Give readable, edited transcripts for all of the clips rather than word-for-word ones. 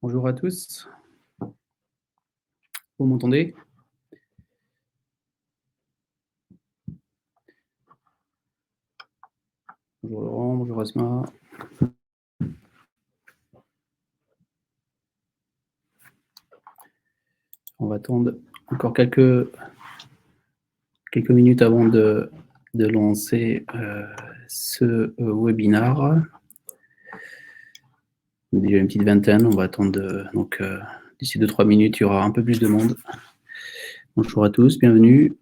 Bonjour à tous. Vous m'entendez? Bonjour Laurent, bonjour Asma. On va attendre encore quelques minutes avant de lancer ce webinar. Déjà une petite vingtaine, on va attendre. D'ici 2-3 minutes, il y aura un peu plus de monde. Bonjour à tous, bienvenue.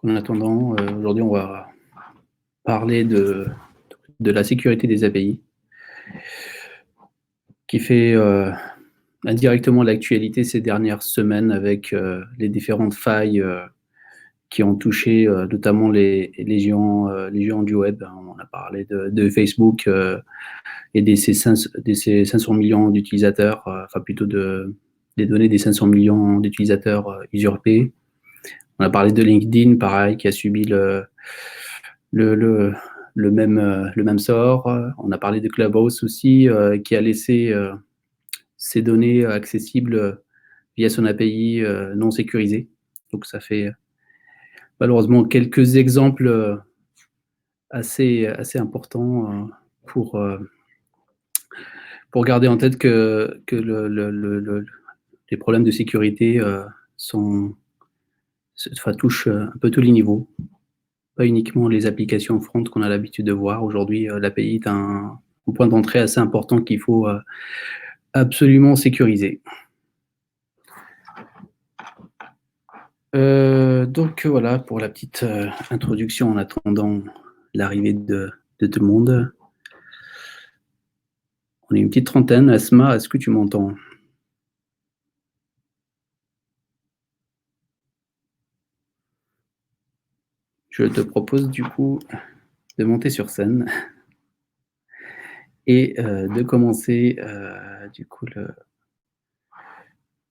En attendant, aujourd'hui, on va parler de la sécurité des API, qui fait indirectement l'actualité ces dernières semaines avec les différentes failles qui ont touché notamment les géants du web. On a parlé de Facebook et de ces 500 millions d'utilisateurs, enfin plutôt des données des 500 millions d'utilisateurs usurpés. On a parlé de LinkedIn, pareil, qui a subi le même sort. On a parlé de Clubhouse aussi, qui a laissé ses données accessibles via son API non sécurisée. Donc ça fait malheureusement quelques exemples assez importants pour garder en tête que les problèmes de sécurité touchent un peu tous les niveaux, pas uniquement les applications front qu'on a l'habitude de voir. Aujourd'hui, l'API est un point d'entrée assez important qu'il faut absolument sécuriser. Donc voilà pour la petite introduction en attendant l'arrivée de tout le monde. On est une petite trentaine. Asma, est-ce que tu m'entends? Je te propose du coup de monter sur scène et de commencer du coup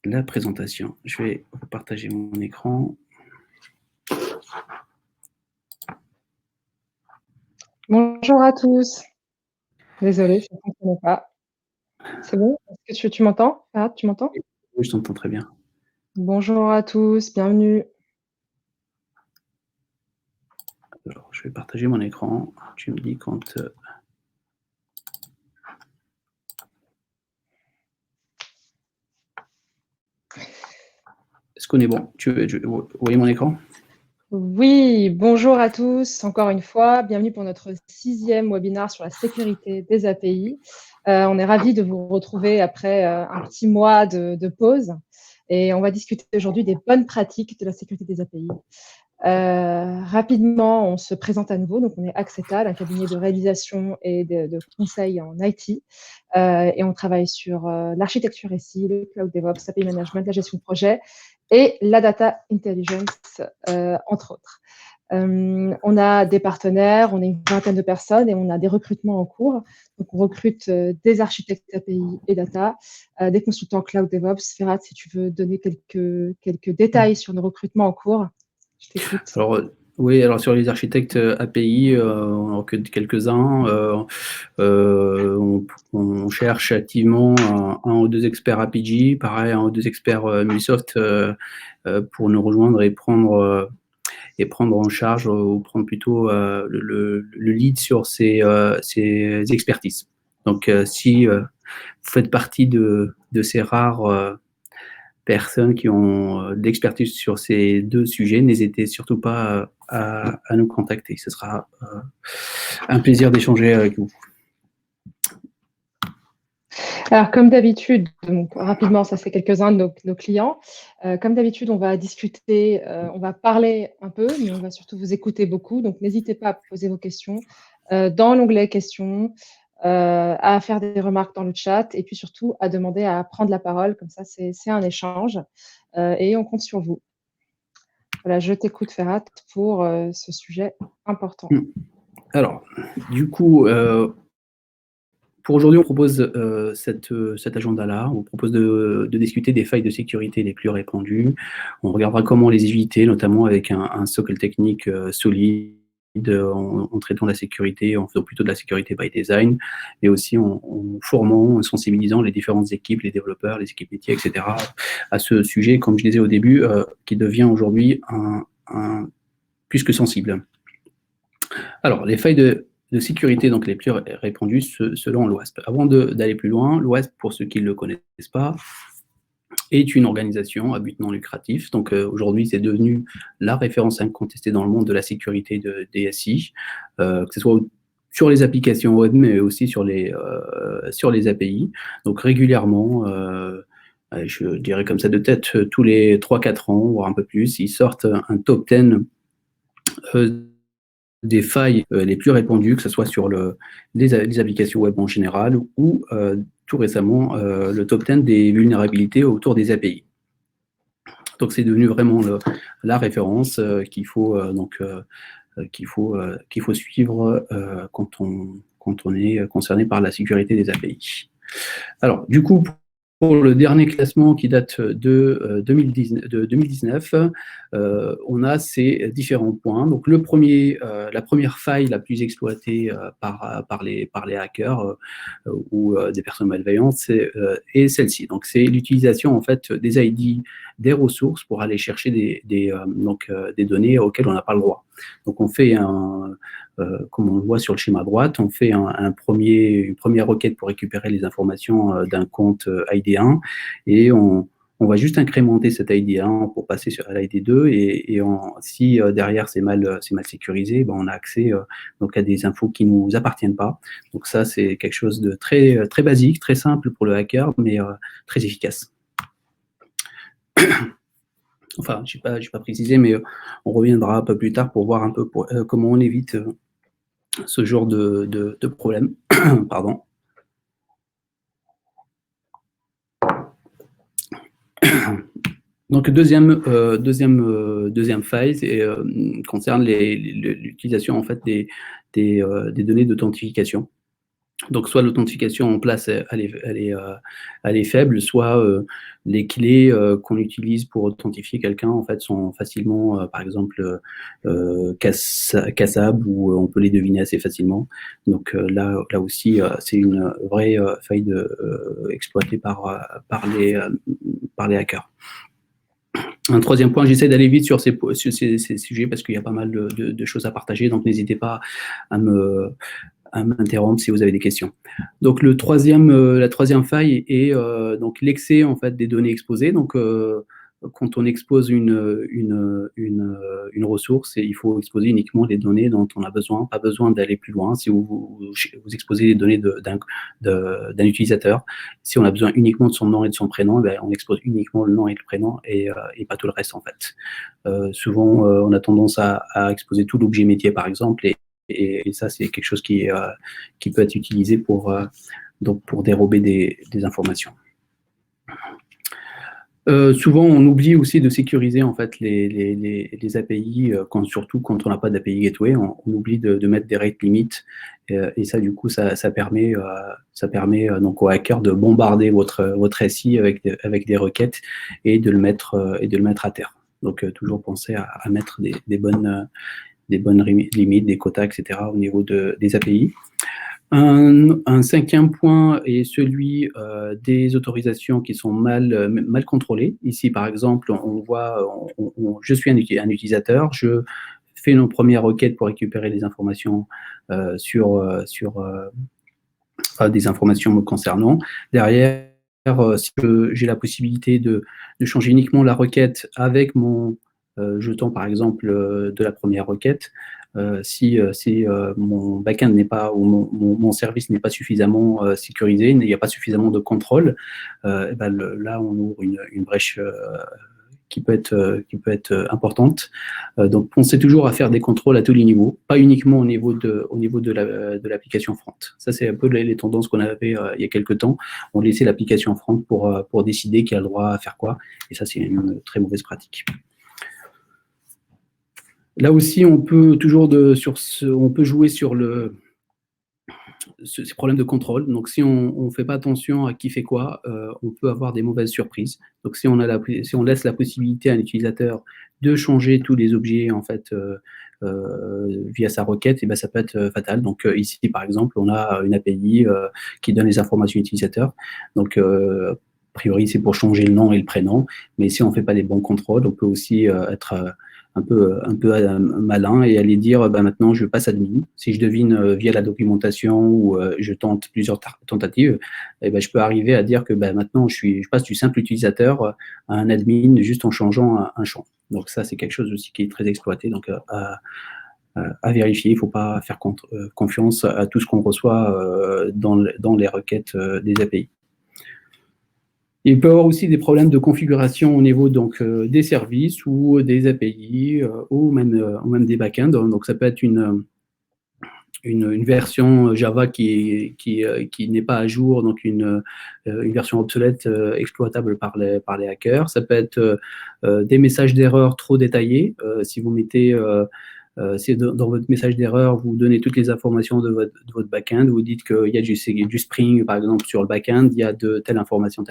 la présentation. Je vais partager mon écran. Bonjour à tous. Désolée, ça ne fonctionnait pas. C'est bon? Est-ce que tu m'entends? Ah, tu m'entends? Oui, je t'entends très bien. Bonjour à tous, bienvenue. Alors, je vais partager mon écran. Tu me dis quand... Est-ce qu'on est bon? Vous voyez mon écran? Oui, bonjour à tous, encore une fois. Bienvenue pour notre 6e webinaire sur la sécurité des API. On est ravis de vous retrouver après un petit mois de pause. Et on va discuter aujourd'hui des bonnes pratiques de la sécurité des API. Rapidement, on se présente à nouveau. Donc, on est Accetal, un cabinet de réalisation et de conseil en IT. Et on travaille sur l'architecture SI, le cloud DevOps, API management, la gestion de projet et la data intelligence, entre autres. On a des partenaires, on est une vingtaine de personnes et on a des recrutements en cours. Donc, on recrute des architectes API et data, des consultants cloud DevOps. Ferhat, si tu veux donner quelques détails sur nos recrutements en cours, je t'écoute. Alors, oui, alors sur les architectes API, on en recrute quelques-uns. On cherche activement un ou deux experts APG, pareil, un ou deux experts MuleSoft pour nous rejoindre et prendre en charge ou prendre plutôt le lead sur ces expertises. Donc, si vous faites partie de ces rares personnes qui ont de l'expertise sur ces deux sujets, n'hésitez surtout pas à nous contacter. Ce sera un plaisir d'échanger avec vous. Alors, comme d'habitude, donc rapidement, ça c'est quelques-uns de nos clients. Comme d'habitude, on va discuter, on va parler un peu, mais on va surtout vous écouter beaucoup. Donc, n'hésitez pas à poser vos questions dans l'onglet questions, à faire des remarques dans le chat et puis surtout à demander à prendre la parole. Comme ça, c'est un échange et on compte sur vous. Voilà, je t'écoute, Ferhat, pour ce sujet important. Alors, du coup, pour aujourd'hui, on propose cet agenda-là. On propose de discuter des failles de sécurité les plus répandues. On regardera comment les éviter, notamment avec un socle technique solide, en traitant la sécurité, en faisant plutôt de la sécurité by design, et aussi en formant, en sensibilisant les différentes équipes, les développeurs, les équipes métiers, etc., à ce sujet, comme je disais au début, qui devient aujourd'hui plus que sensible. Alors, les failles de sécurité, donc les plus répandues selon l'OWASP. Avant d'aller plus loin, l'OWASP, pour ceux qui ne le connaissent pas, est une organisation à but non lucratif. Donc aujourd'hui, c'est devenu la référence incontestée dans le monde de la sécurité de DSI, que ce soit sur les applications web, mais aussi sur les API. Donc régulièrement, je dirais comme ça de tête, tous les 3-4 ans, voire un peu plus, ils sortent un top 10 des failles les plus répandues, que ce soit sur les applications web en général ou tout récemment le top 10 des vulnérabilités autour des API. Donc c'est devenu vraiment la référence qu'il faut suivre quand on est concerné par la sécurité des API. Alors du coup, pour le dernier classement qui date de 2019, on a ces différents points. Donc la première faille la plus exploitée par les hackers ou des personnes malveillantes est celle-ci. Donc c'est l'utilisation en fait des ID des ressources pour aller chercher des données auxquelles on n'a pas le droit. Donc on fait comme on le voit sur le schéma à droite, on fait une première requête pour récupérer les informations d'un compte ID1 et on va juste incrémenter cet ID1 pour passer à l'ID2 et si derrière c'est mal sécurisé, ben on a accès donc à des infos qui ne nous appartiennent pas. Donc ça, c'est quelque chose de très, très basique, très simple pour le hacker, mais très efficace. Enfin, je n'ai pas précisé, mais on reviendra un peu plus tard pour voir un peu comment on évite ce genre de problème. Pardon. Donc, deuxième faille concerne l'utilisation en fait des données d'authentification. Donc, soit l'authentification en place, elle est faible, soit les clés qu'on utilise pour authentifier quelqu'un, en fait, sont facilement, par exemple, cassables ou on peut les deviner assez facilement. Donc là aussi, c'est une vraie faille exploitée par les hackers. Un troisième point, j'essaie d'aller vite sur ces sujets parce qu'il y a pas mal de choses à partager, donc n'hésitez pas à m'interrompre si vous avez des questions. Donc la troisième faille est donc l'excès en fait des données exposées. Donc quand on expose une ressource, il faut exposer uniquement les données dont on a besoin, pas besoin d'aller plus loin. Si vous exposez les données d'un utilisateur, si on a besoin uniquement de son nom et de son prénom, ben, on expose uniquement le nom et le prénom et pas tout le reste en fait. Souvent, on a tendance à exposer tout l'objet métier par exemple et ça, c'est quelque chose qui peut être utilisé pour dérober des informations. Souvent, on oublie aussi de sécuriser en fait les API, surtout quand on n'a pas d'API gateway, on oublie de mettre des rate limits et ça, du coup, ça permet donc aux hackers de bombarder votre SI avec des requêtes et de le mettre à terre. Donc, toujours penser à mettre des bonnes limites, des quotas, etc. au niveau des API. Un cinquième point est celui des autorisations qui sont mal contrôlées. Ici, par exemple, on voit, je suis un utilisateur, je fais une première requête pour récupérer les informations sur des informations me concernant. Derrière, si j'ai la possibilité de changer uniquement la requête avec mon jeton, par exemple, de la première requête, si mon backend n'est pas ou mon service n'est pas suffisamment sécurisé, il n'y a pas suffisamment de contrôle, ben là on ouvre une brèche qui peut être importante. Donc pensez toujours à faire des contrôles à tous les niveaux, pas uniquement au niveau de l'application front. Ça c'est un peu les tendances qu'on avait il y a quelques temps. On laissait l'application front pour décider qui a le droit à faire quoi, et ça c'est une très mauvaise pratique. Là aussi, on peut jouer sur ces problèmes de contrôle. Donc, si on ne fait pas attention à qui fait quoi, on peut avoir des mauvaises surprises. Donc, si on laisse la possibilité à un utilisateur de changer tous les objets en fait via sa requête, et ben, ça peut être fatal. Donc, ici, par exemple, on a une API qui donne les informations utilisateurs. Donc, a priori, c'est pour changer le nom et le prénom. Mais si on ne fait pas les bons contrôles, on peut aussi être un peu malin et aller dire bah, maintenant je passe admin. Si je devine via la documentation ou je tente plusieurs tentatives, et ben, je peux arriver à dire que bah, maintenant je passe du simple utilisateur à un admin juste en changeant un champ. Donc ça, c'est quelque chose aussi qui est très exploité. Donc à vérifier, il ne faut pas faire confiance à tout ce qu'on reçoit dans les requêtes des API. Il peut y avoir aussi des problèmes de configuration au niveau donc, des services ou des API ou même des backends. Donc, ça peut être une version Java qui n'est pas à jour, donc une version obsolète exploitable par les hackers. Ça peut être des messages d'erreur trop détaillés. Si vous mettez si dans votre message d'erreur, vous donnez toutes les informations de votre back-end, vous dites qu'il y a du Spring, par exemple, sur le back-end, il y a de telle information,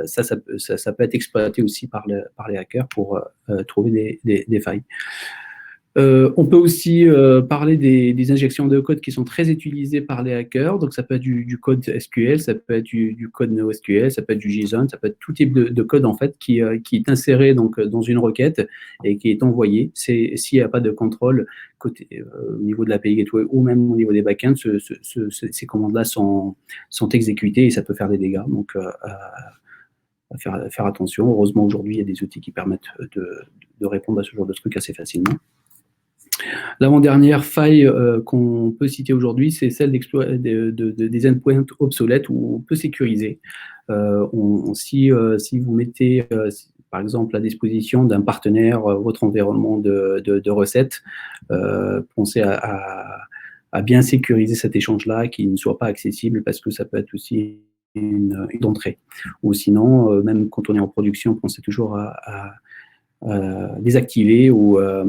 ça peut être exploité aussi par les hackers pour trouver des failles. On peut aussi parler des injections de code qui sont très utilisées par les hackers. Donc, ça peut être du code SQL, ça peut être du code NoSQL, ça peut être du JSON, ça peut être tout type de code en fait qui est inséré donc, dans une requête et qui est envoyé. S'il n'y a pas de contrôle côté, au niveau de l'API Gateway ou même au niveau des backends, ces commandes-là sont exécutées et ça peut faire des dégâts. Donc, à faire attention. Heureusement, aujourd'hui, il y a des outils qui permettent de répondre à ce genre de trucs assez facilement. L'avant-dernière faille qu'on peut citer aujourd'hui, c'est celle des endpoints obsolètes ou peu sécurisés. Si vous mettez, par exemple, à disposition d'un partenaire votre environnement de recettes, pensez à bien sécuriser cet échange-là, qu'il ne soit pas accessible, parce que ça peut être aussi une entrée. Ou sinon, même quand on est en production, pensez toujours à désactiver ou à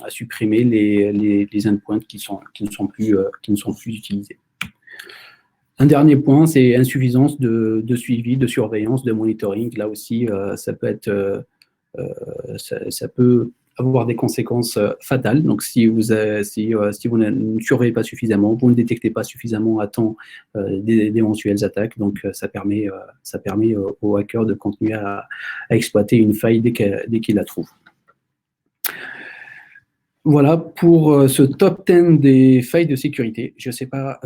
supprimer les endpoints qui ne sont plus utilisés. Un dernier point, c'est insuffisance de suivi, de surveillance, de monitoring. Là aussi, ça peut avoir des conséquences fatales. Donc, si vous ne surveillez pas suffisamment, vous ne détectez pas suffisamment à temps d'éventuelles attaques, donc ça permet aux hackers de continuer à exploiter une faille dès qu'ils la trouvent. Voilà pour ce top 10 des failles de sécurité. Je ne sais pas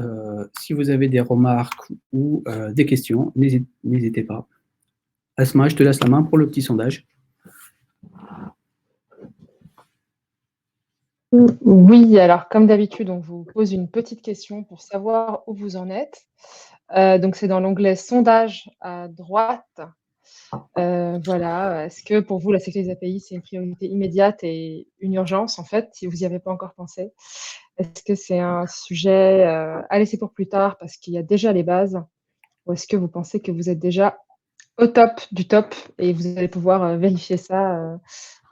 si vous avez des remarques ou des questions, n'hésitez pas. Asma, je te laisse la main pour le petit sondage. Oui, alors comme d'habitude, on vous pose une petite question pour savoir où vous en êtes. Donc c'est dans l'onglet sondage à droite. Voilà, est-ce que pour vous la sécurité des API c'est une priorité immédiate et une urgence en fait, si vous n'y avez pas encore pensé? Est-ce que c'est un sujet à laisser pour plus tard parce qu'il y a déjà les bases? Ou est-ce que vous pensez que vous êtes déjà au top du top et vous allez pouvoir vérifier ça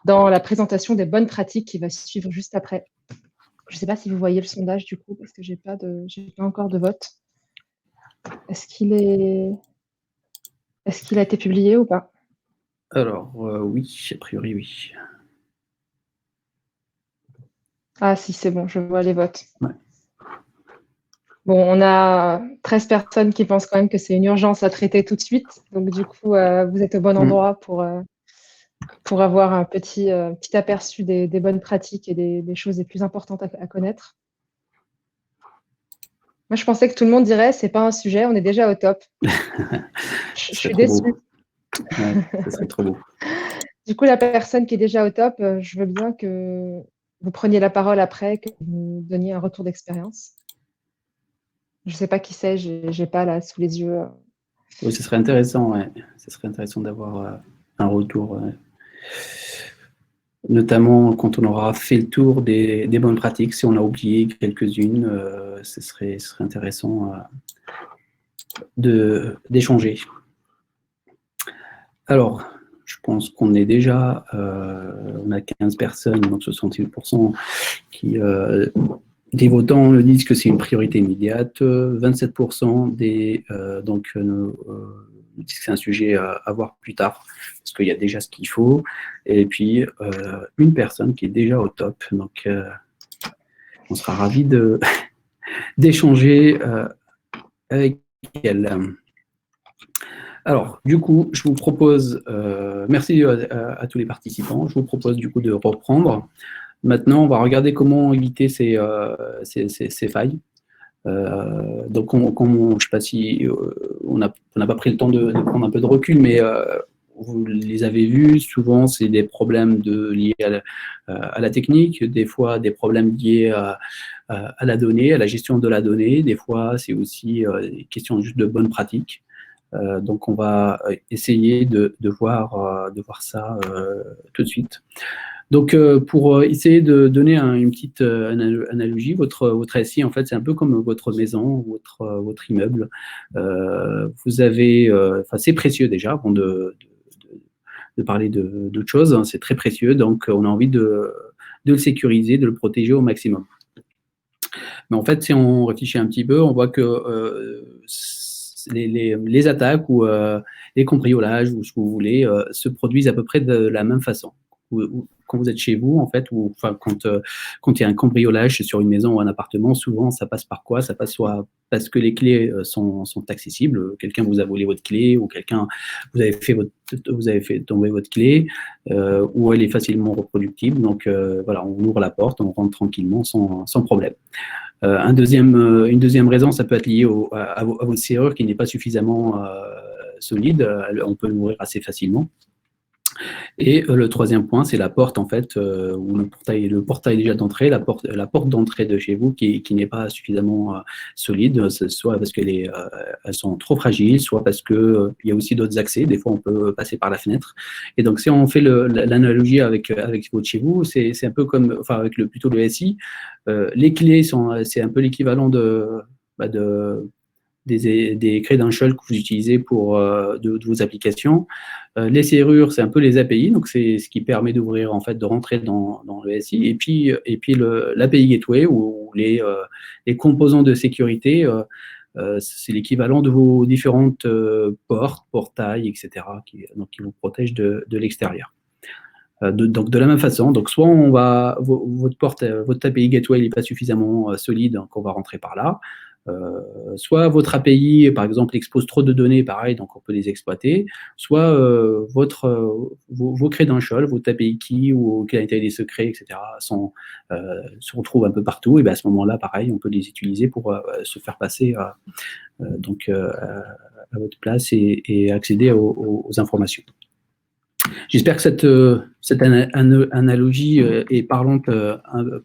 dans la présentation des bonnes pratiques qui va suivre juste après? Je ne sais pas si vous voyez le sondage du coup, parce que j'ai pas encore de vote. Est-ce qu'il a été publié ou pas? Alors, oui, a priori, oui. Ah si, c'est bon, je vois les votes. Ouais. Bon, on a 13 personnes qui pensent quand même que c'est une urgence à traiter tout de suite. Donc du coup, vous êtes au bon endroit pour avoir un petit aperçu des bonnes pratiques et des choses les plus importantes à connaître. Moi, je pensais que tout le monde dirait c'est pas un sujet, on est déjà au top. Je suis déçue. Ouais, ça serait trop beau. Du coup, la personne qui est déjà au top, je veux bien que vous preniez la parole après, que vous nous donniez un retour d'expérience. Je ne sais pas qui c'est, j'ai pas là sous les yeux. Oui, ce serait intéressant, ouais. Ce serait intéressant d'avoir un retour, notamment quand on aura fait le tour des bonnes pratiques. Si on a oublié quelques-unes, ce serait intéressant d'échanger. Alors, je pense qu'on est déjà, on a 15 personnes, donc 68% qui des votants disent que c'est une priorité immédiate. 27% disent que c'est un sujet à voir plus tard, parce qu'il y a déjà ce qu'il faut. Et puis, une personne qui est déjà au top. Donc, on sera ravis d'échanger avec elle. Alors, du coup, je vous propose, merci à tous les participants, je vous propose du coup de reprendre. Maintenant, on va regarder comment éviter ces failles. Donc, je ne sais pas si on n'a pas pris le temps de prendre un peu de recul, mais vous les avez vus, souvent c'est des problèmes liés à la technique, des fois des problèmes liés à la donnée, à la gestion de la donnée, des fois c'est aussi des questions juste de bonne pratique. Donc on va essayer de voir ça tout de suite. Donc, pour essayer de donner une petite analogie, votre SI, en fait, c'est un peu comme votre maison, votre immeuble. Vous avez, c'est précieux déjà, avant de parler d'autre chose, hein, c'est très précieux, donc on a envie de le sécuriser, de le protéger au maximum. Mais en fait, si on réfléchit un petit peu, on voit que les attaques ou les cambriolages, ou ce que vous voulez, se produisent à peu près de la même façon. Quand vous êtes chez vous, en fait, ou enfin, quand il y a un cambriolage sur une maison ou un appartement, souvent, ça passe par quoi? Ça passe soit parce que les clés sont accessibles, quelqu'un vous a volé votre clé, ou vous avez fait tomber votre clé, ou elle est facilement reproductible. Donc, voilà, on ouvre la porte, on rentre tranquillement sans problème. Une deuxième raison, ça peut être lié à votre serrure qui n'est pas suffisamment solide. On peut l'ouvrir assez facilement. Et le troisième point, c'est la porte, en fait, ou le portail déjà d'entrée, la porte d'entrée de chez vous qui n'est pas suffisamment solide, soit parce qu'elles sont trop fragiles, soit parce qu'il y a aussi d'autres accès. Des fois, on peut passer par la fenêtre. Et donc, si on fait l'analogie avec votre chez vous, c'est un peu comme, enfin, avec plutôt le SI, les clés, c'est un peu l'équivalent des credentials que vous utilisez pour de vos applications. Les serrures, c'est un peu les API, donc c'est ce qui permet d'ouvrir, en fait, de rentrer dans le SI. Et puis l'API Gateway, ou les composants de sécurité, c'est l'équivalent de vos différentes portes, portails, etc., qui vous protègent de l'extérieur. Donc, de la même façon, donc soit votre API Gateway n'est pas suffisamment solide, donc on va rentrer par là. Soit votre API, par exemple, expose trop de données, pareil, donc on peut les exploiter. Soit vos credentials, votre API key ou qualité des secrets, etc., se retrouvent un peu partout. Et bien à ce moment-là, pareil, on peut les utiliser pour se faire passer à votre place et accéder aux informations. J'espère que cette analogie est parlante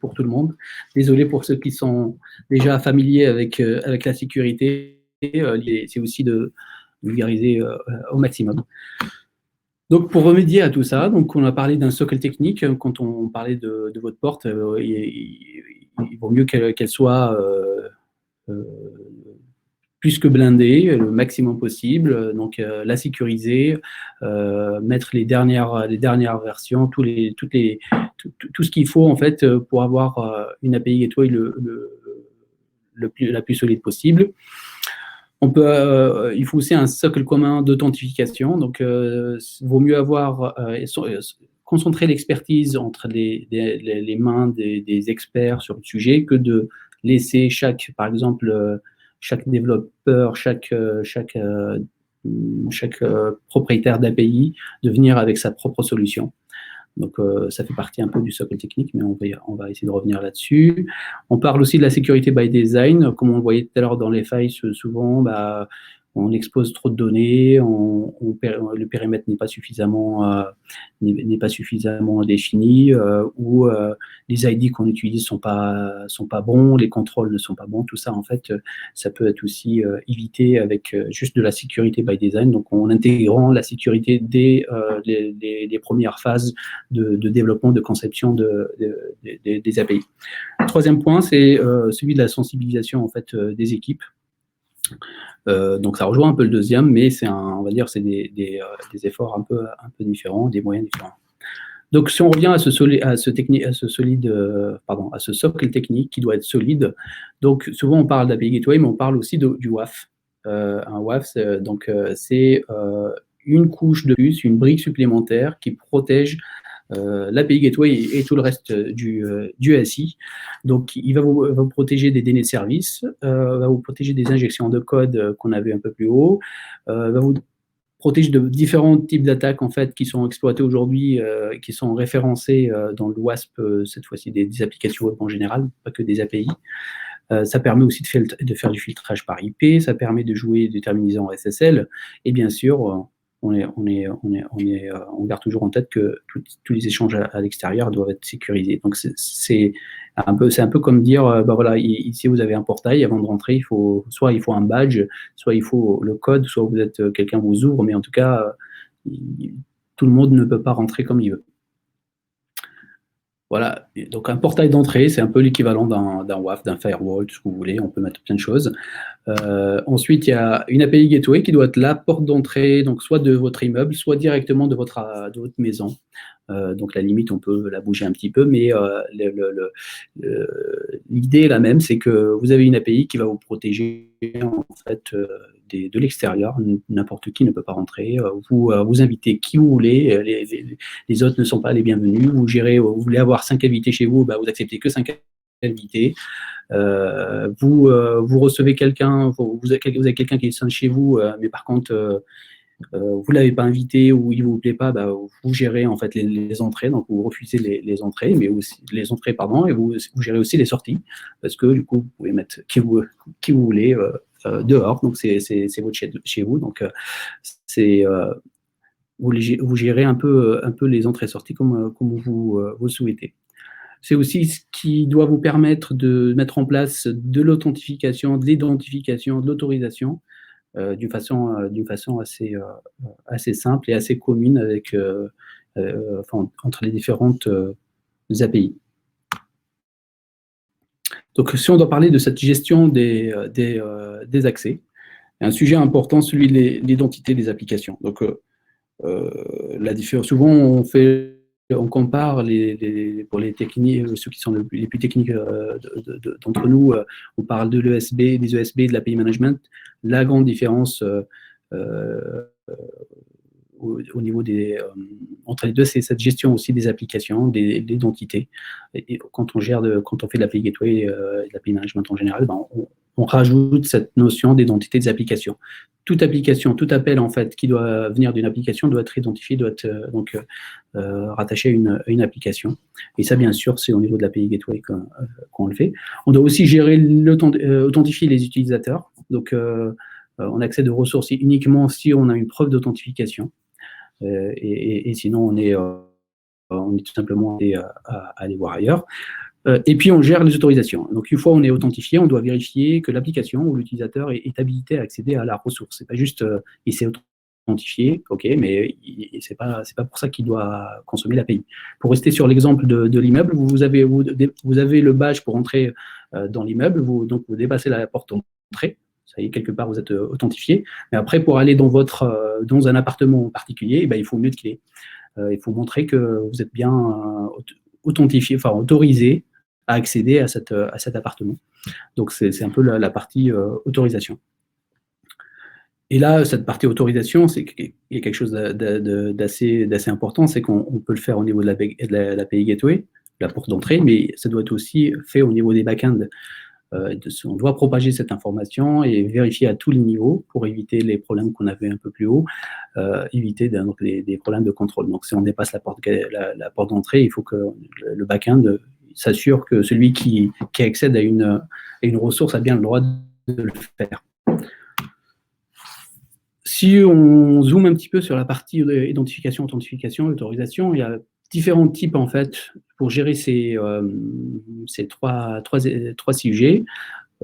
pour tout le monde. Désolé pour ceux qui sont déjà familiers avec la sécurité. C'est aussi de vulgariser au maximum. Donc, pour remédier à tout ça, donc on a parlé d'un socle technique. Quand on parlait de votre porte, il vaut mieux qu'elle soit plus que blindée, le maximum possible, donc la sécuriser, mettre les dernières versions, tout ce qu'il faut, en fait, pour avoir une API Gateway la plus solide possible. Il faut aussi un socle commun d'authentification, donc il vaut mieux concentrer l'expertise entre les mains des experts sur le sujet que de laisser par exemple, chaque développeur, chaque propriétaire d'API de venir avec sa propre solution. Donc, ça fait partie un peu du socle technique, mais on va essayer de revenir là-dessus. On parle aussi de la sécurité by design. Comme on le voyait tout à l'heure dans les failles, souvent, on expose trop de données, le périmètre n'est pas suffisamment défini, ou les ID qu'on utilise sont pas bons, les contrôles ne sont pas bons. Tout ça, en fait, ça peut être aussi évité avec juste de la sécurité by design, donc en intégrant la sécurité dès les premières phases de développement, de conception des API. Le troisième point, c'est celui de la sensibilisation, en fait, des équipes. Donc ça rejoint un peu le deuxième, mais on va dire c'est des efforts un peu différents, des moyens différents. Donc, si on revient à ce socle technique qui doit être solide, donc souvent on parle d'API Gateway, mais on parle aussi du WAF. Un WAF, c'est une couche de plus, une brique supplémentaire qui protège l'API Gateway et tout le reste du SI. Donc, il va vous protéger des données de service, va vous protéger des injections de code qu'on avait un peu plus haut, va vous protège de différents types d'attaques en fait qui sont exploitées aujourd'hui, qui sont référencées dans le WASP, cette fois-ci des applications web en général, pas que des API. Ça permet aussi de faire du filtrage par IP, ça permet de jouer du terminalisant SSL, et bien sûr, on garde toujours en tête que tous les échanges à l'extérieur doivent être sécurisés. Donc c'est un peu comme dire, voilà, ici vous avez un portail, avant de rentrer, soit il faut un badge, soit il faut le code, soit vous êtes quelqu'un vous ouvre, mais en tout cas, tout le monde ne peut pas rentrer comme il veut. Voilà, donc un portail d'entrée, c'est un peu l'équivalent d'un WAF, d'un firewall, tout ce que vous voulez, on peut mettre plein de choses. Ensuite, il y a une API Gateway qui doit être la porte d'entrée, donc soit de votre immeuble, soit directement de votre maison. Donc la limite, on peut la bouger un petit peu, mais l'idée est la même, c'est que vous avez une API qui va vous protéger en fait de l'extérieur. N'importe qui ne peut pas rentrer. Vous invitez qui vous voulez. Les autres ne sont pas les bienvenus. Vous voulez avoir 5 invités chez vous, vous acceptez que 5 invités. Vous recevez quelqu'un, vous avez quelqu'un qui sonne chez vous, mais par contre vous ne l'avez pas invité ou il ne vous plaît pas, vous gérez en fait les entrées, donc vous refusez les entrées, mais aussi les entrées, pardon, et vous gérez aussi les sorties, parce que du coup vous pouvez mettre qui vous voulez dehors, donc c'est votre chez vous, donc vous gérez un peu les entrées-sorties comme vous souhaitez. C'est aussi ce qui doit vous permettre de mettre en place de l'authentification, de l'identification, de l'autorisation d'une façon assez simple et assez commune entre les différentes API. Donc, si on doit parler de cette gestion des accès, un sujet important, celui de l'identité des applications. Donc, la différence, souvent on compare pour les techniques, ceux qui sont les plus techniques d'entre nous, on parle de l'ESB, des ESB, de l'API management. La grande différence au niveau entre les deux, c'est cette gestion aussi des applications, des identités. Et quand on fait de l'API Gateway et de l'API management en général, on rajoute cette notion d'identité des applications. Toute application, tout appel en fait qui doit venir d'une application doit être identifié, doit être rattaché à une application. Et ça, bien sûr, c'est au niveau de l'API Gateway qu'on le fait. On doit aussi authentifier les utilisateurs. Donc, on accède aux ressources uniquement si on a une preuve d'authentification. Et sinon, on est tout simplement à aller voir ailleurs. Et puis, on gère les autorisations. Donc, une fois on est authentifié, on doit vérifier que l'application ou l'utilisateur est habilité à accéder à la ressource. C'est pas juste il s'est authentifié, ok, mais c'est pas pour ça qu'il doit consommer l'API. Pour rester sur l'exemple de l'immeuble, vous avez le badge pour entrer dans l'immeuble, donc vous dépassez la porte d'entrée. Ça y est, quelque part, vous êtes authentifié. Mais après, pour aller dans un appartement particulier, il faut une autre clé. Il faut montrer que vous êtes bien authentifié, enfin autorisé à accéder à cet appartement. Donc, c'est un peu la partie autorisation. Et là, cette partie autorisation, il y a quelque chose d'assez important, c'est qu'on peut le faire au niveau de l'API Gateway, la porte d'entrée, mais ça doit être aussi fait au niveau des back-ends. On doit propager cette information et vérifier à tous les niveaux pour éviter les problèmes qu'on avait un peu plus haut, éviter des problèmes de contrôle. Donc, si on dépasse la porte d'entrée, il faut que le back-end s'assure que celui qui accède à une ressource a bien le droit de le faire. Si on zoome un petit peu sur la partie identification, authentification, autorisation, il y a différents types, en fait, pour gérer ces trois sujets.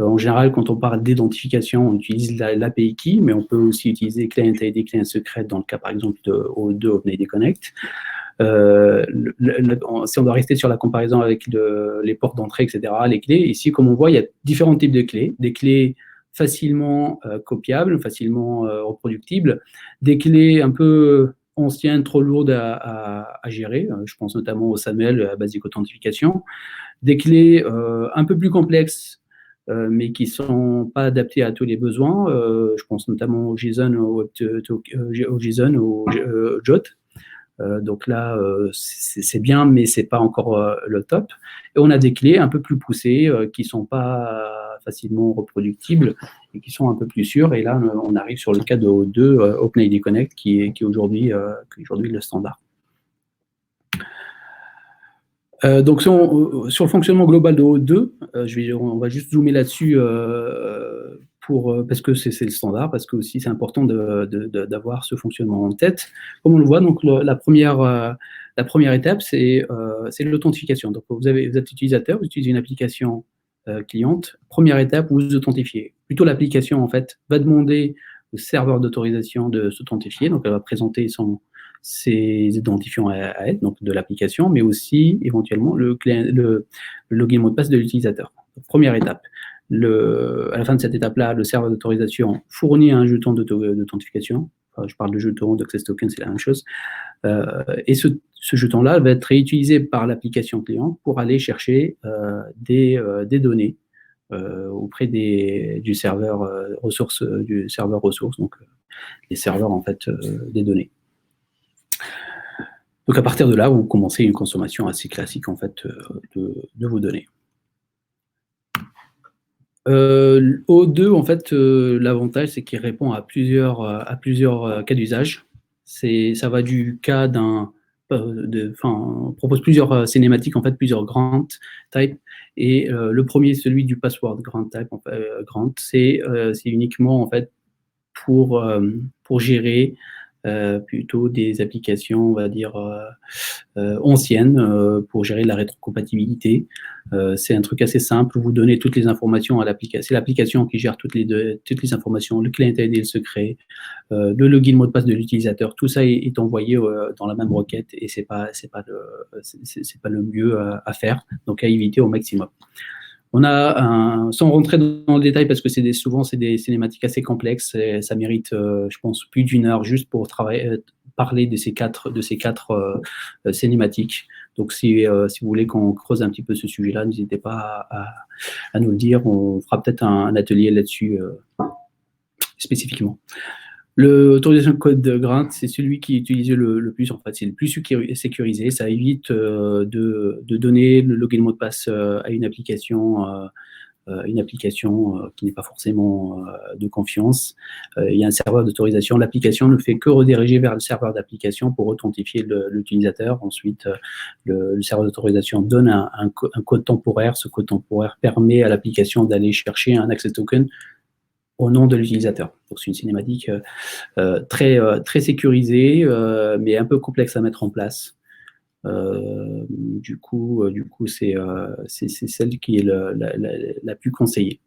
En général, quand on parle d'identification, on utilise l'API Key, mais on peut aussi utiliser Client ID, Client Secret dans le cas, par exemple, de OpenID Connect. Si on doit rester sur la comparaison avec les portes d'entrée, etc., les clés, ici, comme on voit, il y a différents types de clés. Des clés facilement copiables, facilement reproductibles, des clés un peu anciennes, trop lourdes à gérer. Je pense notamment au SAML, à Basic Authentification. Des clés un peu plus complexes, mais qui ne sont pas adaptées à tous les besoins. Je pense notamment au JSON, au JOT. Donc là, c'est bien, mais c'est pas encore le top. Et on a des clés un peu plus poussées qui sont pas facilement reproductibles et qui sont un peu plus sûres. Et là, on arrive sur le cas de O2, OpenID Connect, qui est aujourd'hui le standard. Donc sur le fonctionnement global de O2, on va juste zoomer là-dessus parce que c'est le standard, parce que aussi c'est important d'avoir ce fonctionnement en tête. Comme on le voit, donc la première étape, c'est l'authentification. Donc vous êtes utilisateur, vous utilisez une application cliente. Première étape, vous vous authentifiez. Plutôt l'application en fait va demander au serveur d'autorisation de s'authentifier. Donc elle va présenter ses identifiants à elle, donc de l'application, mais aussi éventuellement le login mot de passe de l'utilisateur. Première étape. À la fin de cette étape-là, le serveur d'autorisation fournit un jeton d'authentification. Enfin, je parle de jeton, d'Access Token, c'est la même chose. Et ce jeton-là va être réutilisé par l'application client pour aller chercher des données auprès du serveur ressources, donc les serveurs en fait des données. Donc à partir de là, vous commencez une consommation assez classique en fait de vos données. O2, en fait, l'avantage, c'est qu'il répond à plusieurs cas d'usage. Ça va du cas on propose plusieurs cinématiques, en fait, plusieurs grant types. Et le premier, celui du password grant type, grant, c'est uniquement en fait pour gérer plutôt des applications, on va dire, anciennes, pour gérer la rétrocompatibilité. C'est un truc assez simple, vous donnez toutes les informations à l'application. C'est l'application qui gère toutes les informations, le client ID, le secret, le login, mot de passe de l'utilisateur. Tout ça est envoyé dans la même requête et c'est pas le mieux à faire, donc à éviter au maximum. On a sans rentrer dans le détail parce que souvent c'est des cinématiques assez complexes, et ça mérite, je pense, plus d'1 heure juste pour parler de ces quatre cinématiques. Donc si vous voulez qu'on creuse un petit peu ce sujet-là, n'hésitez pas à nous le dire. On fera peut-être un atelier là-dessus spécifiquement. L'autorisation code grant, c'est celui qui est utilisé le plus, en fait, c'est le plus sécurisé. Ça évite de donner le login mot de passe à une application qui n'est pas forcément de confiance. Il y a un serveur d'autorisation. L'application ne fait que rediriger vers le serveur d'application pour authentifier l'utilisateur. Ensuite, le serveur d'autorisation donne un code temporaire. Ce code temporaire permet à l'application d'aller chercher un access token au nom de l'utilisateur. Donc c'est une cinématique très sécurisée, mais un peu complexe à mettre en place. Du coup c'est celle qui est la plus conseillée.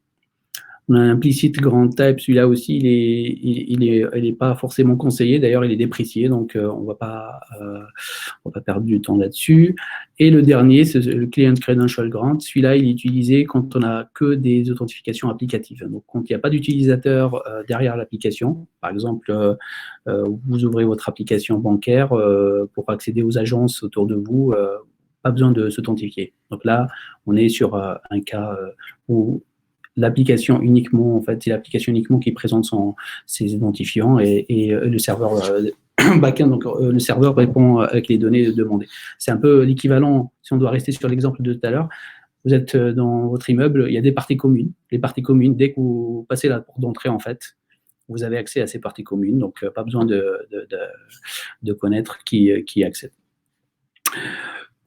On a un implicite grant type, celui-là aussi, il est pas forcément conseillé. D'ailleurs, il est déprécié, donc on va pas perdre du temps là-dessus. Et le dernier, c'est le Client Credential Grant. Celui-là, il est utilisé quand on n'a que des authentifications applicatives. Donc, quand il n'y a pas d'utilisateur derrière l'application, par exemple, vous ouvrez votre application bancaire pour accéder aux agences autour de vous, pas besoin de s'authentifier. Donc là, on est sur un cas où l'application uniquement, en fait, c'est l'application uniquement qui présente ses identifiants et le serveur backend, donc le serveur répond avec les données demandées. C'est un peu l'équivalent, si on doit rester sur l'exemple de tout à l'heure, vous êtes dans votre immeuble, il y a des parties communes. Les parties communes, dès que vous passez la porte d'entrée, en fait, vous avez accès à ces parties communes, donc pas besoin de connaître qui accède.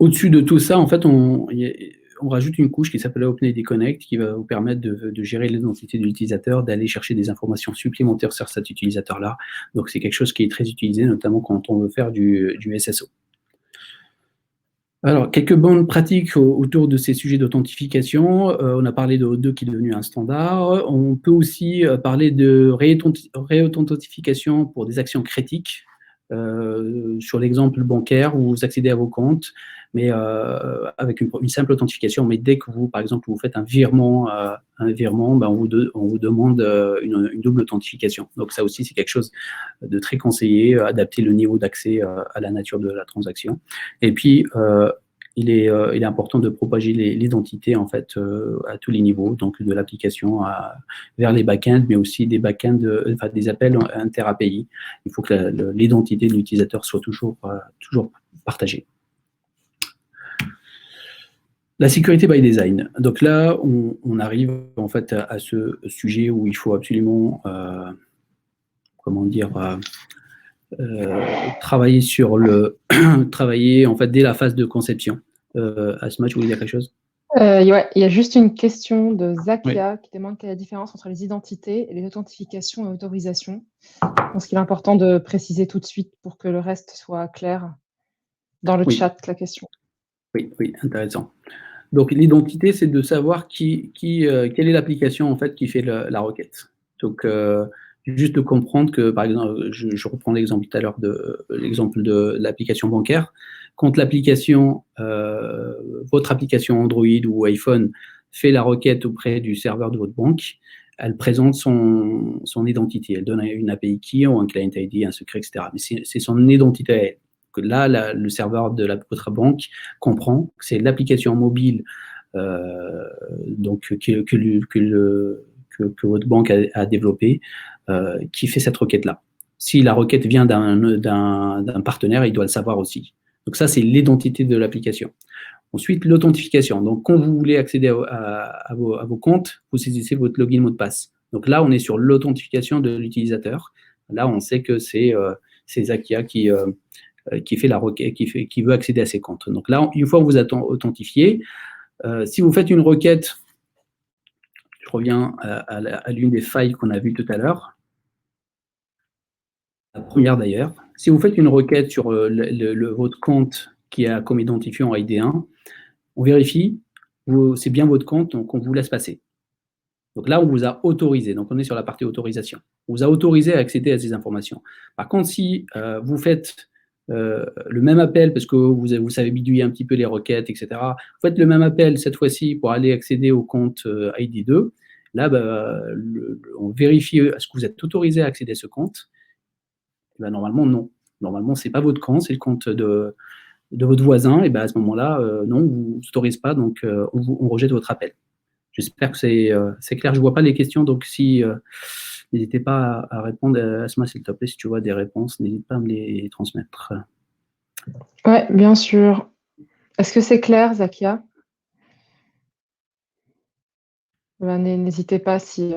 Au-dessus de tout ça, en fait, on rajoute une couche qui s'appelle OpenID Connect qui va vous permettre de gérer l'identité de l'utilisateur, d'aller chercher des informations supplémentaires sur cet utilisateur-là. Donc, c'est quelque chose qui est très utilisé, notamment quand on veut faire du SSO. Alors, quelques bonnes pratiques autour de ces sujets d'authentification. On a parlé de O2 qui est devenu un standard. On peut aussi parler de réauthentification pour des actions critiques. sur l'exemple bancaire où vous accédez à vos comptes, mais avec une simple authentification. Mais dès que vous, par exemple, vous faites un virement, ben, on vous demande une double authentification. Donc ça aussi, c'est quelque chose de très conseillé, adapter le niveau d'accès à la nature de la transaction. Et puis, il est important de propager l'identité en fait à tous les niveaux, donc de l'application vers les backends, mais aussi des backends, enfin des appels inter-API. Il faut que l'identité de l'utilisateur soit toujours partagée. La sécurité by design. Donc là, on arrive en fait à ce sujet où il faut absolument, comment dire, travailler sur travailler en fait dès la phase de conception. Asma, tu voulais dire quelque chose? Ouais, il y a juste une question de Zakia qui demande quelle est la différence entre les identités et les authentifications et autorisations. Je pense qu'il est important de préciser tout de suite pour que le reste soit clair dans le chat, la question. Oui, intéressant. Donc l'identité, c'est de savoir quelle est l'application en fait qui fait la requête. Donc juste de comprendre que, par exemple, je reprends l'exemple tout à l'heure l'exemple de l'application bancaire. Quand l'application, votre application Android ou iPhone fait la requête auprès du serveur de votre banque, elle présente son identité. Elle donne une API key ou un client ID, un secret, etc. Mais c'est son identité à elle. Que là, le serveur de votre banque comprend que c'est l'application mobile donc que votre banque a développée qui fait cette requête-là. Si la requête vient d'un partenaire, il doit le savoir aussi. Donc ça, c'est l'identité de l'application. Ensuite, l'authentification. Donc, quand vous voulez accéder à vos comptes, vous saisissez votre login mot de passe. Donc là, on est sur l'authentification de l'utilisateur. Là, on sait que c'est Zakia qui fait la requête, qui veut accéder à ses comptes. Donc là, une fois que vous êtes authentifié, si vous faites une requête, je reviens à l'une des failles qu'on a vues tout à l'heure, la première d'ailleurs, si vous faites une requête sur votre compte qui a comme identifiant ID1, on vérifie, c'est bien votre compte, donc on vous laisse passer. Donc là, on vous a autorisé, donc on est sur la partie autorisation. On vous a autorisé à accéder à ces informations. Par contre, si vous faites le même appel, parce que vous savez bidouiller un petit peu les requêtes, etc., vous faites le même appel cette fois-ci pour aller accéder au compte ID2, là, on vérifie est-ce que vous êtes autorisé à accéder à ce compte. Ben, normalement, non. Normalement, ce n'est pas votre compte, c'est le compte de votre voisin, et ben, à ce moment-là, non, on ne vous autorise pas, donc on rejette votre appel. J'espère que c'est clair. Je ne vois pas les questions, donc si n'hésitez pas à répondre. Asma, s'il te plaît, si tu vois des réponses, n'hésite pas à me les transmettre. Oui, bien sûr. Est-ce que c'est clair, Zakia? N'hésitez pas si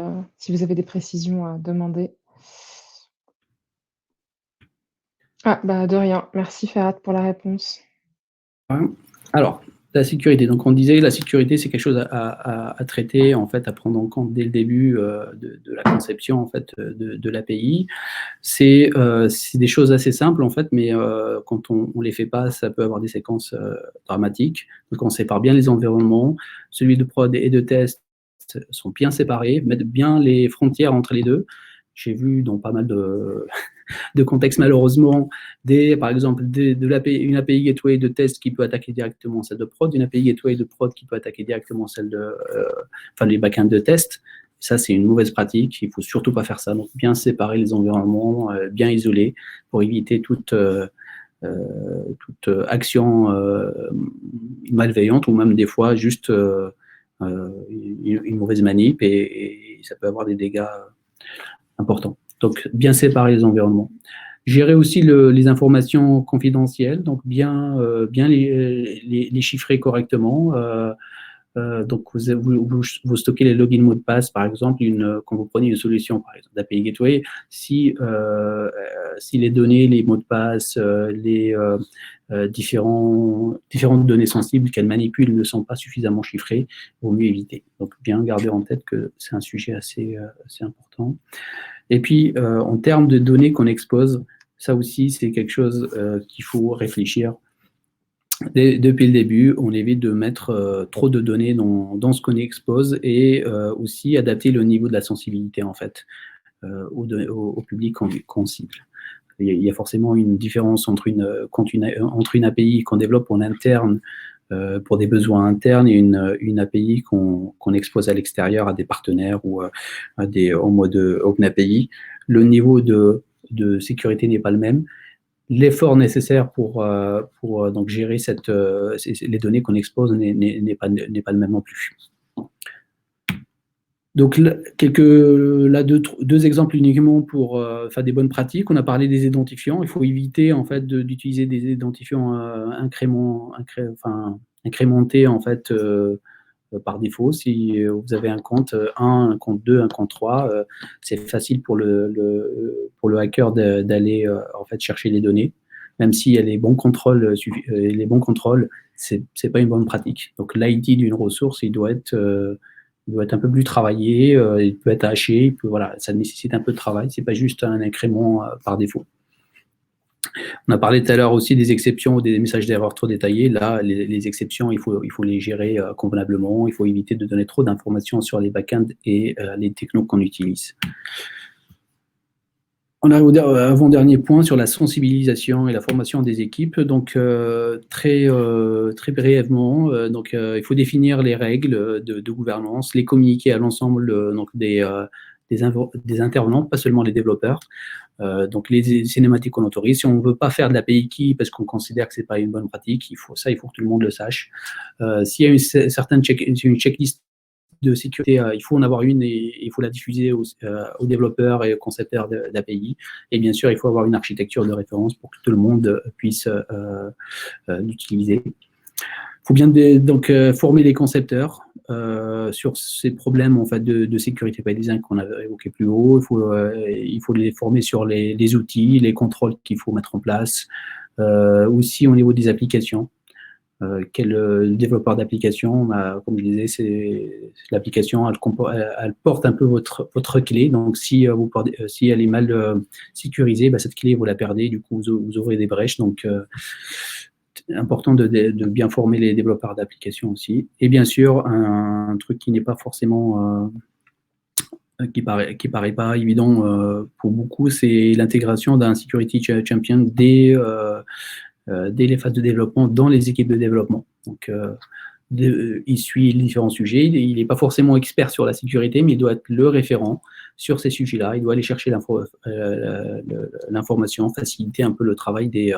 vous avez des précisions à demander. Ah, bah de rien. Merci Ferhat pour la réponse. Alors, la sécurité. Donc, on disait la sécurité, c'est quelque chose à traiter, en fait, à prendre en compte dès le début de la conception, en fait, de l'API. C'est des choses assez simples, en fait, mais quand on ne les fait pas, ça peut avoir des séquences dramatiques. Donc, on sépare bien les environnements. Celui de prod et de test sont bien séparés, mettre bien les frontières entre les deux. J'ai vu dans pas mal de contextes, malheureusement, par exemple, une API gateway de test qui peut attaquer directement celle de prod, une API gateway de prod qui peut attaquer directement celle les backends de test. Ça, c'est une mauvaise pratique. Il ne faut surtout pas faire ça. Donc, bien séparer les environnements, bien isoler pour éviter toute action malveillante ou même des fois juste une mauvaise manip et ça peut avoir des dégâts importants. Donc, bien séparer les environnements. Gérer aussi les informations confidentielles, donc bien les chiffrer correctement. Donc, vous stockez les logins mots de passe, par exemple, quand vous prenez une solution, par exemple, d'API Gateway, si les données, les mots de passe, les différentes données sensibles qu'elle manipule ne sont pas suffisamment chiffrées, il vaut mieux éviter. Donc, bien garder en tête que c'est un sujet assez important. Et puis, en termes de données qu'on expose, ça aussi, c'est quelque chose qu'il faut réfléchir. Depuis le début, on évite de mettre trop de données dans ce qu'on expose et aussi adapter le niveau de la sensibilité, en fait, au public qu'on cible. il y a forcément une différence entre une API qu'on développe en interne pour des besoins internes et une API qu'on expose à l'extérieur à des partenaires ou en mode Open API. Le niveau de sécurité n'est pas le même. L'effort nécessaire pour donc gérer les données qu'on expose n'est pas le même non plus. Donc, deux exemples uniquement pour faire des bonnes pratiques. On a parlé des identifiants. Il faut éviter en fait d'utiliser des identifiants incrémentés en fait par défaut. Si vous avez un compte 1, un compte 2, un compte 3, c'est facile pour le hacker d'aller en fait chercher les données. Même s'il y a les bons contrôles, c'est pas une bonne pratique. Donc l'ID d'une ressource, il doit être un peu plus travaillé, il peut être haché, voilà, ça nécessite un peu de travail, c'est pas juste un incrément par défaut. On a parlé tout à l'heure aussi des exceptions ou des messages d'erreur trop détaillés. Là, les exceptions, il faut les gérer convenablement, il faut éviter de donner trop d'informations sur les backends et les technos qu'on utilise. On arrive au avant-dernier point sur la sensibilisation et la formation des équipes. Donc, très brièvement, il faut définir les règles de gouvernance, les communiquer à l'ensemble des intervenants, pas seulement les développeurs. Donc, les cinématiques qu'on autorise. Si on ne veut pas faire de l'API key parce qu'on considère que ce n'est pas une bonne pratique, il faut que tout le monde le sache. S'il y a une checklist de sécurité, il faut en avoir une et il faut la diffuser aux développeurs et aux concepteurs d'API. Et bien sûr, il faut avoir une architecture de référence pour que tout le monde puisse l'utiliser. Il faut bien former les concepteurs sur ces problèmes en fait, de sécurité by design qu'on avait évoqué plus haut. Il faut les former sur les outils, les contrôles qu'il faut mettre en place, aussi au niveau des applications. Quel développeur d'application, comme je disais, l'application, elle porte un peu votre clé. Donc, si elle est mal sécurisée, cette clé, vous la perdez. Du coup, vous ouvrez des brèches. Donc, important de bien former les développeurs d'applications aussi. Et bien sûr, un truc qui n'est pas forcément qui paraît pas évident pour beaucoup, c'est l'intégration d'un security champion dès les phases de développement dans les équipes de développement. Donc, il suit les différents sujets. Il n'est pas forcément expert sur la sécurité, mais il doit être le référent sur ces sujets-là. Il doit aller chercher l'information, faciliter un peu le travail des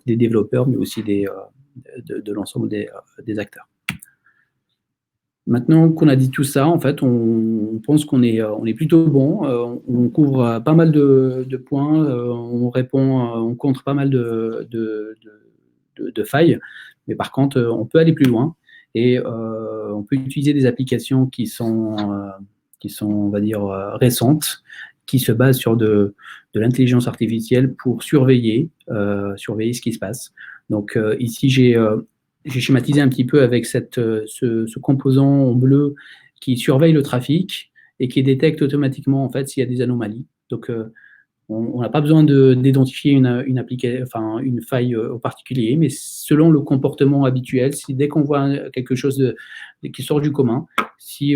développeurs, mais aussi de l'ensemble des acteurs. Maintenant qu'on a dit tout ça, en fait, on pense qu'on est plutôt bon. On couvre pas mal de points, on contre pas mal de failles, mais par contre, on peut aller plus loin et on peut utiliser des applications qui sont, on va dire, récentes, qui se basent sur de l'intelligence artificielle pour surveiller ce qui se passe. Donc ici, j'ai schématisé un petit peu avec ce composant en bleu qui surveille le trafic et qui détecte automatiquement en fait s'il y a des anomalies. Donc on n'a pas besoin d'identifier une faille au particulier, mais selon le comportement habituel, dès qu'on voit quelque chose qui sort du commun, si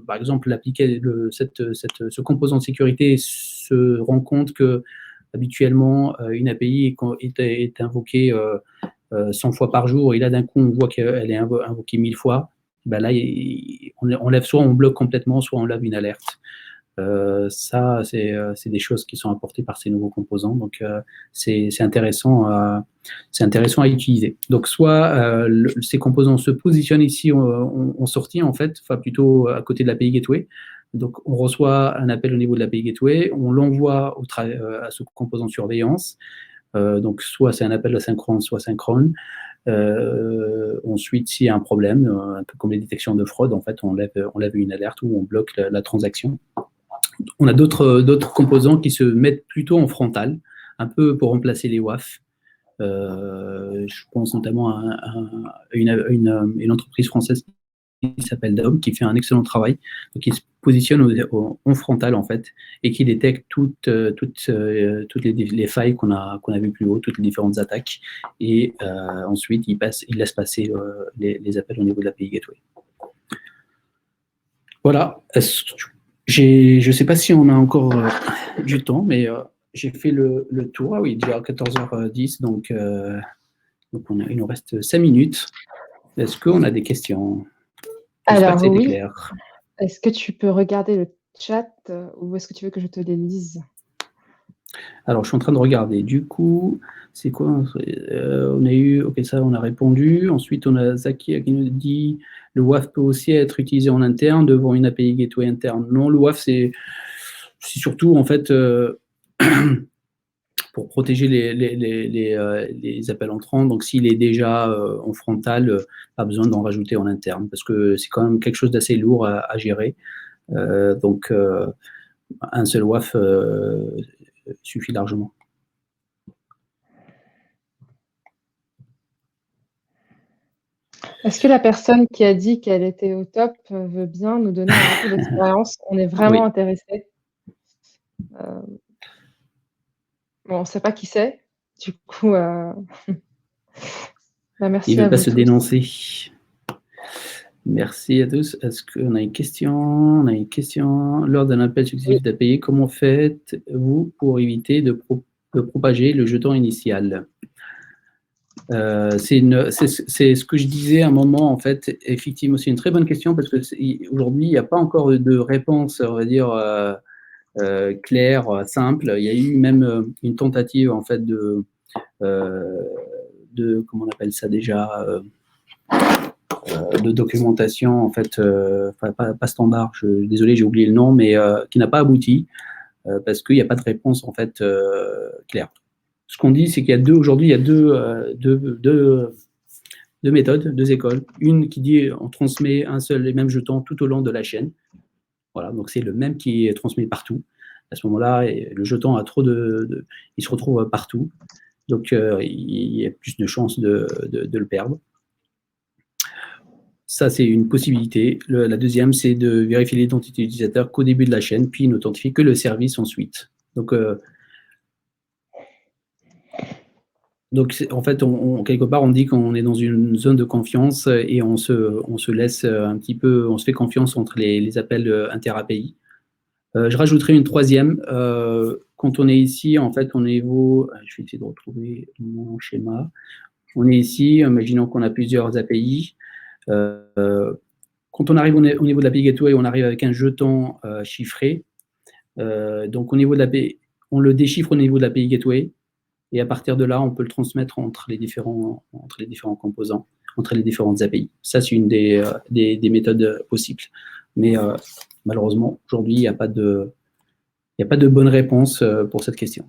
par exemple ce composant de sécurité se rend compte que habituellement une API est invoquée 100 fois par jour, et là d'un coup on voit qu'elle est invoquée 1000 fois, là soit on bloque complètement, soit on lève une alerte. Ça, c'est des choses qui sont apportées par ces nouveaux composants, donc c'est intéressant à utiliser. Donc soit ces composants se positionnent ici en sortie en fait, enfin plutôt à côté de l'API Gateway. Donc on reçoit un appel au niveau de l'API Gateway, on l'envoie à ce composant de surveillance. Donc soit c'est un appel asynchrone, soit synchrone. Ensuite, s'il y a un problème, un peu comme les détections de fraude, en fait, on lève une alerte ou on bloque la transaction. On a d'autres composants qui se mettent plutôt en frontal, un peu pour remplacer les WAF. Je pense notamment à une entreprise française qui s'appelle DOM, qui fait un excellent travail, donc qui se positionne en frontal en fait, et qui détecte toutes les failles qu'on a vues plus haut, toutes les différentes attaques, et ensuite il laisse passer les appels au niveau de l'API Gateway. Voilà. Je ne sais pas si on a encore du temps, mais j'ai fait le tour. Ah oui, déjà 14h10, donc il nous reste 5 minutes. Est-ce qu'on a des questions? J'espère que Alors c'était oui, clair. est-ce que tu peux regarder le chat ou est-ce que tu veux que je te les lise? Alors, je suis en train de regarder. Du coup, c'est quoi? On a eu, ok, ça, on a répondu. Ensuite, on a Zaki qui nous dit le WAF peut aussi être utilisé en interne devant une API gateway interne. Non, le WAF, c'est surtout en fait pour protéger les appels entrants. Donc, s'il est déjà en frontal, pas besoin d'en rajouter en interne parce que c'est quand même quelque chose d'assez lourd à gérer. Donc, un seul WAF suffit largement. Est-ce que la personne qui a dit qu'elle était au top veut bien nous donner un retour d'expérience? On est vraiment Oui, intéressés. Bon, on ne sait pas qui c'est. Du coup, il merci ne à veut pas vous se tous. dénoncer. Merci à tous. Est-ce qu'on a une question? On a une question. Lors d'un appel Oui. successif d'API, comment faites-vous pour éviter de propager le jeton initial? C'est ce que je disais à un moment, en fait. Effectivement, c'est une très bonne question parce que aujourd'hui, il n'y a pas encore de réponse, on va dire, claire, simple. Il y a eu même une tentative, en fait, comment on appelle ça déjà, de documentation, en fait, pas standard, désolé, j'ai oublié le nom, mais qui n'a pas abouti parce qu'il n'y a pas de réponse, en fait, claire. Ce qu'on dit, c'est qu'il y a aujourd'hui, il y a deux méthodes, deux écoles. Une qui dit on transmet un seul et même jeton tout au long de la chaîne. Voilà, donc c'est le même qui est transmis partout. À ce moment-là, le jeton a trop il se retrouve partout. Donc, il y a plus de chances de le perdre. Ça, c'est une possibilité. La deuxième, c'est de vérifier l'identité utilisateur qu'au début de la chaîne, puis n'authentifier que le service ensuite. Donc en fait, quelque part, on dit qu'on est dans une zone de confiance et on se laisse un petit peu, on se fait confiance entre les appels inter-API. Je rajouterai une troisième. Quand on est ici, en fait, on est je vais essayer de retrouver mon schéma. On est ici, imaginons qu'on a plusieurs API. Quand on arrive au niveau de l'API Gateway, on arrive avec un jeton chiffré. Donc, au niveau de l'API, on le déchiffre au niveau de l'API Gateway. Et à partir de là, on peut le transmettre entre les différents composants, entre les différentes API. Ça, c'est une des méthodes possibles. Mais malheureusement, aujourd'hui, il n'y a pas de bonne réponse pour cette question.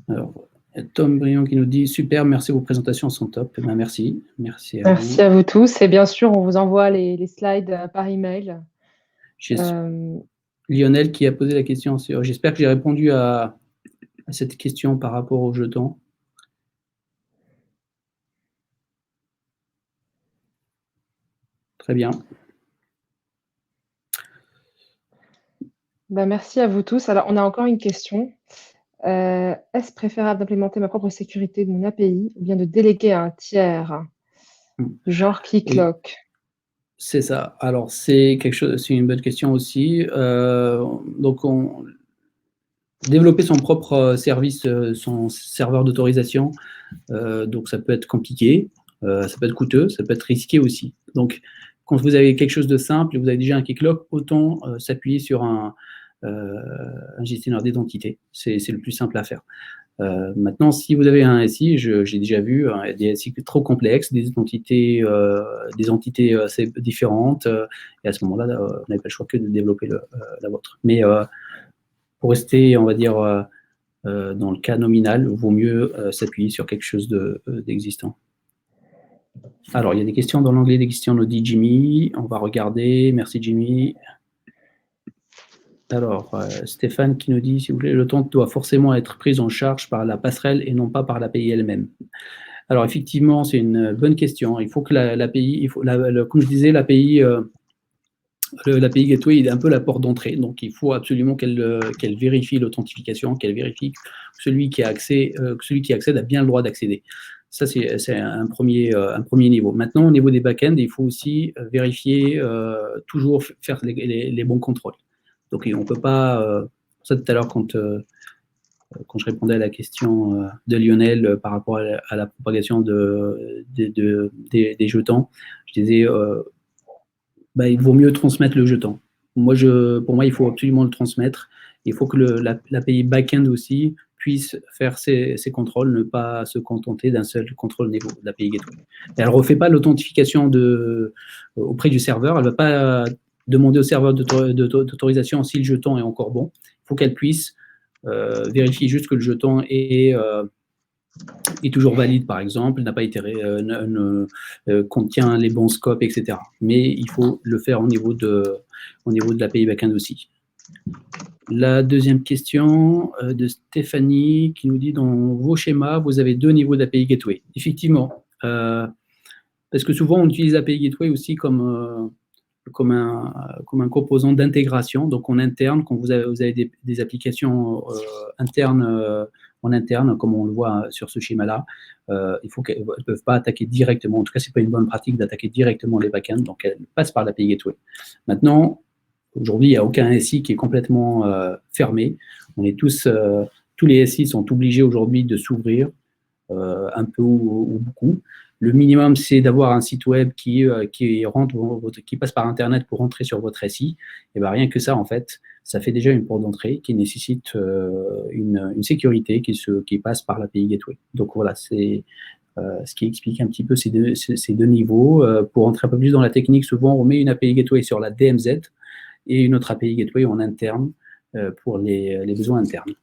Alors, Tom Briand qui nous dit « Super, merci, vos présentations sont top. » Ben, merci. Merci à vous. Merci à vous tous. Et bien sûr, on vous envoie les slides par email. Lionel qui a posé la question. J'espère que j'ai répondu à cette question par rapport aux jetons. Très bien. Ben, merci à vous tous. Alors, on a encore une question. Est-ce préférable d'implémenter ma propre sécurité de mon API ou bien de déléguer à un tiers, du genre ClickLock? C'est ça. Alors, c'est une bonne question aussi. Donc, développer son propre service, son serveur d'autorisation, donc ça peut être compliqué, ça peut être coûteux, ça peut être risqué aussi. Donc, quand vous avez quelque chose de simple et vous avez déjà un KeyCloak, autant s'appuyer sur un gestionnaire d'identité. C'est le plus simple à faire. Maintenant, si vous avez un SI, j'ai déjà vu des SI trop complexes, des entités assez différentes, et à ce moment-là, vous n'avez pas le choix que de développer la vôtre. Mais pour rester, on va dire, dans le cas nominal, il vaut mieux s'appuyer sur quelque chose d'existant. Alors, il y a des questions dans l'onglet des questions, nous dit Jimmy. On va regarder. Merci, Jimmy. Alors, Stéphane qui nous dit, s'il vous plaît, le temps doit forcément être pris en charge par la passerelle et non pas par l'API elle-même. Alors, effectivement, c'est une bonne question. Il faut que l'API, comme je disais, l'API Gateway est un peu la porte d'entrée. Donc, il faut absolument qu'elle vérifie l'authentification, qu'elle vérifie que celui qui accède a bien le droit d'accéder. Ça, c'est un premier niveau. Maintenant, au niveau des back-ends, il faut aussi vérifier, toujours faire les bons contrôles. Donc, on ne peut pas… ça, tout à l'heure, quand je répondais à la question de Lionel par rapport à la propagation des jetons, je disais, il vaut mieux transmettre le jeton. Pour moi, il faut absolument le transmettre. Il faut que l'API back-end aussi puisse faire ses contrôles, ne pas se contenter d'un seul contrôle niveau de l'API gateway. Elle ne refait pas l'authentification auprès du serveur. Elle ne va pas demander au serveur d'autorisation si le jeton est encore bon. Il faut qu'elle puisse vérifier juste que le jeton est toujours valide, par exemple, n'a pas été contient les bons scopes, etc. Mais il faut le faire au niveau de l'API backend aussi. La deuxième question de Stéphanie qui nous dit, dans vos schémas, vous avez 2 niveaux d'API Gateway. Effectivement, parce que souvent on utilise l'API Gateway aussi comme un composant d'intégration. Donc en interne, quand vous avez des applications internes, en interne, comme on le voit sur ce schéma-là, il faut qu'elles ne peuvent pas attaquer directement. En tout cas, ce n'est pas une bonne pratique d'attaquer directement les backends, donc elles passent par l'API Gateway. Maintenant, aujourd'hui, il n'y a aucun SI qui est complètement fermé. On est tous les SI sont obligés aujourd'hui de s'ouvrir un peu ou beaucoup. Le minimum, c'est d'avoir un site web qui passe par Internet pour rentrer sur votre SI. Et bien, rien que ça, en fait, ça fait déjà une porte d'entrée qui nécessite une sécurité qui passe par l'API Gateway. Donc voilà, c'est ce qui explique un petit peu ces deux niveaux. Pour rentrer un peu plus dans la technique, souvent, on met une API Gateway sur la DMZ et une autre API Gateway en interne pour les besoins internes.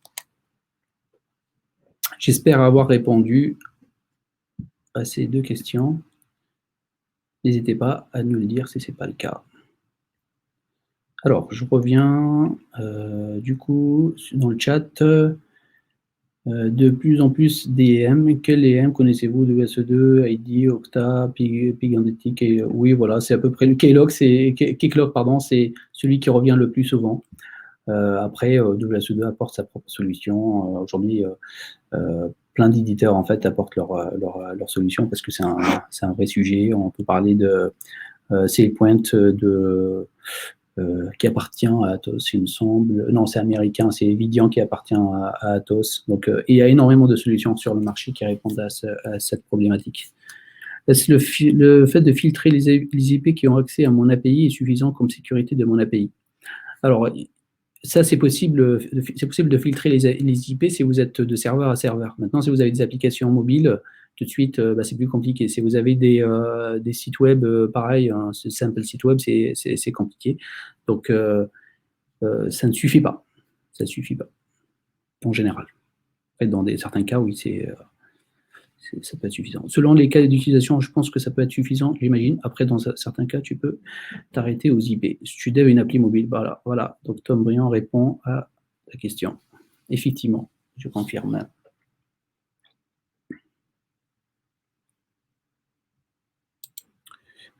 J'espère avoir répondu à ces 2 questions. N'hésitez pas à nous le dire si ce n'est pas le cas. Alors, je reviens du coup dans le chat. De plus en plus d'EM. Quel EM connaissez-vous de SE2, ID, Okta, Pigandetic? Oui, voilà, c'est à peu près le Keycloak, pardon, c'est celui qui revient le plus souvent. Après, WSE2 apporte sa propre solution. Aujourd'hui, plein d'éditeurs en fait apportent leur solution parce que c'est un vrai sujet. On peut parler de SailPoint qui appartient à Atos, il me semble. Non, c'est américain, c'est Vidian qui appartient à Atos. Donc, il y a énormément de solutions sur le marché qui répondent à cette problématique. Est-ce le fait de filtrer les IP qui ont accès à mon API est suffisant comme sécurité de mon API? Alors, ça, c'est possible de filtrer les IP si vous êtes de serveur à serveur. Maintenant, si vous avez des applications mobiles, tout de suite, c'est plus compliqué. Si vous avez des sites web, pareil, un simple site web, c'est compliqué. Donc, ça ne suffit pas. Ça ne suffit pas, en général. En fait, dans certains cas, oui, ça peut être suffisant. Selon les cas d'utilisation, je pense que ça peut être suffisant, j'imagine. Après, dans certains cas, tu peux t'arrêter aux IP. Si tu devs une appli mobile, voilà. Donc, Tom Briand répond à la question. Effectivement, je confirme.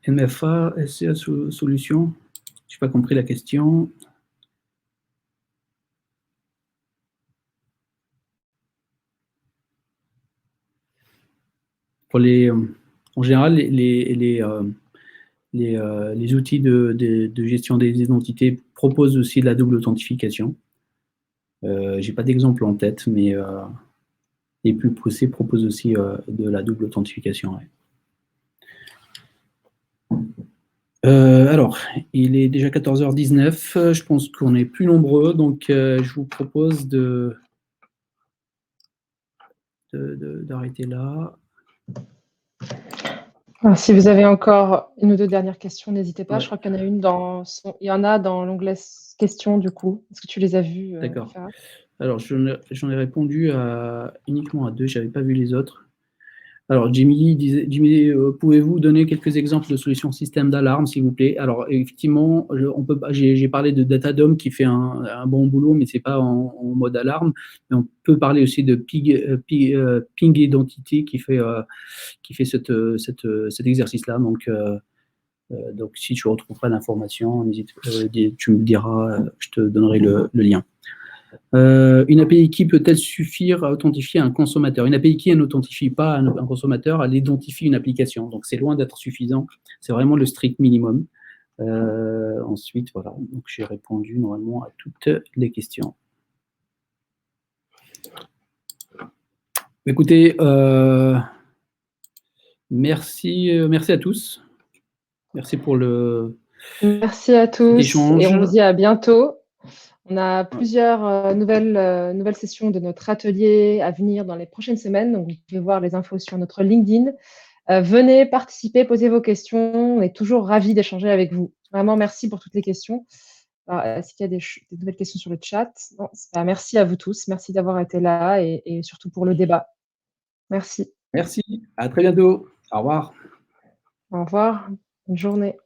MFA, SCA solution. Je n'ai pas compris la question. En général, les outils de gestion des identités proposent aussi de la double authentification. Je n'ai pas d'exemple en tête, mais les plus poussés proposent aussi de la double authentification. Ouais. Alors, il est déjà 14h19. Je pense qu'on est plus nombreux, donc je vous propose d'arrêter là. Alors, si vous avez encore une ou 2 dernières questions, n'hésitez pas. Ouais. Je crois qu'il y en a une il y en a dans l'onglet questions, du coup. Est-ce que tu les as vues? D'accord. Alors, j'en ai répondu uniquement à 2. Je n'avais pas vu les autres. Alors, Jimmy, pouvez-vous donner quelques exemples de solutions système d'alarme, s'il vous plaît? Alors, effectivement, j'ai parlé de Datadom qui fait un bon boulot, mais ce n'est pas en mode alarme. Mais on peut parler aussi de Ping Identity qui fait cet exercice-là. Donc, si tu retrouveras l'information, tu me diras, je te donnerai le lien. Une API key peut-elle suffire à authentifier un consommateur? Une API key n'authentifie pas un consommateur, elle identifie une application. Donc, c'est loin d'être suffisant. C'est vraiment le strict minimum. Ensuite, voilà. Donc, j'ai répondu normalement à toutes les questions. Écoutez, merci à tous. Merci pour le Merci à tous échange. et on vous dit à bientôt. On a plusieurs nouvelles sessions de notre atelier à venir dans les prochaines semaines. Donc, vous pouvez voir les infos sur notre LinkedIn. Venez participer, posez vos questions. On est toujours ravis d'échanger avec vous. Vraiment, merci pour toutes les questions. Est-ce qu'il y a des nouvelles questions sur le chat? Non, merci à vous tous. Merci d'avoir été là et surtout pour le débat. Merci. Merci. À très bientôt. Au revoir. Au revoir. Bonne journée.